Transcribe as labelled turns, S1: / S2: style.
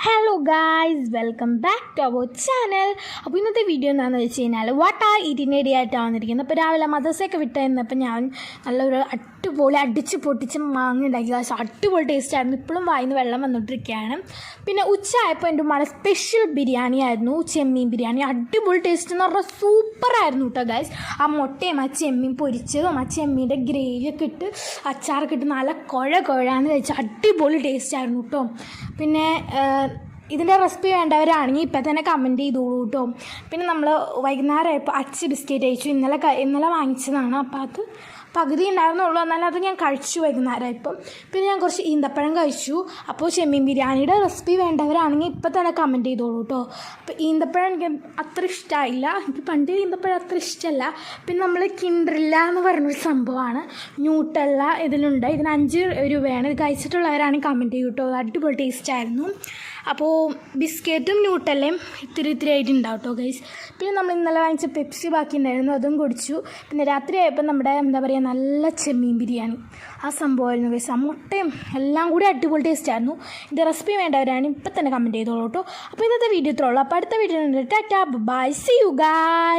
S1: Hello guys, welcome back to our channel. അപ്പോൾ ഇന്നത്തെ video എന്താണെന്ന് വെച്ച് കഴിഞ്ഞാൽ ഈറ്റിനേഡി ആയിട്ടാണ് വന്നിരിക്കുന്നത്. അപ്പോൾ രാവിലെ മദ്രസയൊക്കെ വിട്ടായിരുന്നപ്പോൾ ഞാൻ നല്ലൊരു അടിപൊളി അടിച്ച് പൊട്ടിച്ച് മാങ്ങ ഉണ്ടാക്കി. ഗായ്സ് അടിപൊളി ടേസ്റ്റ് ആയിരുന്നു. ഇപ്പോഴും വായിന്ന് വെള്ളം വന്നുകൊണ്ടിരിക്കുകയാണ്. പിന്നെ ഉച്ചയായപ്പോൾ എൻ്റെ ഉമ്മയുടെ സ്പെഷ്യൽ ബിരിയാണി ആയിരുന്നു, ചെമ്മീൻ ബിരിയാണി. അടിപൊളി ടേസ്റ്റ് എന്ന് പറഞ്ഞാൽ സൂപ്പറായിരുന്നു കേട്ടോ ഗായ്സ്. ആ മുട്ടയും ആ ചെമ്മീൻ പൊരിച്ചതും ആ ചെമ്മീൻ്റെ ഗ്രേവിയൊക്കെ ഇട്ട് അച്ചാറൊക്കെ ഇട്ട് നല്ല കുഴാന്ന് കഴിച്ചാൽ അടിപൊളി ടേസ്റ്റ് ആയിരുന്നു കേട്ടോ. പിന്നെ ഇതിൻ്റെ റെസിപ്പി വേണ്ടവരാണെങ്കിൽ ഇപ്പം തന്നെ കമൻറ്റ് ചെയ്തോളൂ കേട്ടോ. പിന്നെ നമ്മൾ വൈകുന്നേരം ആയപ്പോൾ അച്ച് ബിസ്ക്കറ്റ് കഴിച്ചു. ഇന്നലെ വാങ്ങിച്ചതാണ്. അപ്പോൾ അത് പകുതി ഉണ്ടായിരുന്നുള്ളൂ, എന്നാലും അത് ഞാൻ കഴിച്ചു വൈകുന്നേരം ഇപ്പം. പിന്നെ ഞാൻ കുറച്ച് ഈന്തപ്പഴം കഴിച്ചു. അപ്പോൾ ചെമ്മീൻ ബിരിയാണിയുടെ റെസിപ്പി വേണ്ടവരാണെങ്കിൽ ഇപ്പം തന്നെ കമൻറ്റ് ചെയ്തോളൂ കേട്ടോ. അപ്പോൾ ഈന്തപ്പഴം എനിക്ക് അത്ര ഇഷ്ടമായില്ല. എനിക്ക് പണ്ട് ഈന്തപ്പഴം അത്ര ഇഷ്ടമല്ല. പിന്നെ നമ്മൾ കിൻഡറില്ല എന്ന് പറഞ്ഞൊരു സംഭവമാണ്, ന്യൂട്ടല്ല ഇതിലുണ്ട്. ഇതിന് 5 രൂപയാണ്. ഇത് കഴിച്ചിട്ടുള്ളവരാണെങ്കിൽ കമൻറ്റ് ചെയ്യൂ കേട്ടോ. അടിപൊളി ടേസ്റ്റായിരുന്നു. അപ്പോൾ ബിസ്ക്കറ്റും ന്യൂട്ടല്ലയും ഇത്തിരി ആയിട്ടുണ്ടാവും കേട്ടോ ഗൈസ്. പിന്നെ നമ്മൾ ഇന്നലെ വാങ്ങിച്ച പെപ്സി ബാക്കി ഉണ്ടായിരുന്നു, അതും കുടിച്ചു. പിന്നെ രാത്രി ആയപ്പോൾ നമ്മുടെ എന്താ പറയുക നല്ല ചെമ്മീൻ ബിരിയാണി ആ സംഭവമായിരുന്നു ഗൈസ്. ആ മുട്ടയും എല്ലാം കൂടി അടിപൊളി ടേസ്റ്റായിരുന്നു. ഇത് റെസിപ്പി വേണ്ടവരാണ് ഇപ്പം തന്നെ കമൻറ്റ് ചെയ്തോളൂ കേട്ടോ. അപ്പോൾ ഇന്നത്തെ വീഡിയോ ഇത്രയുള്ളൂ. അപ്പോൾ അടുത്ത video tata bye, see you guys.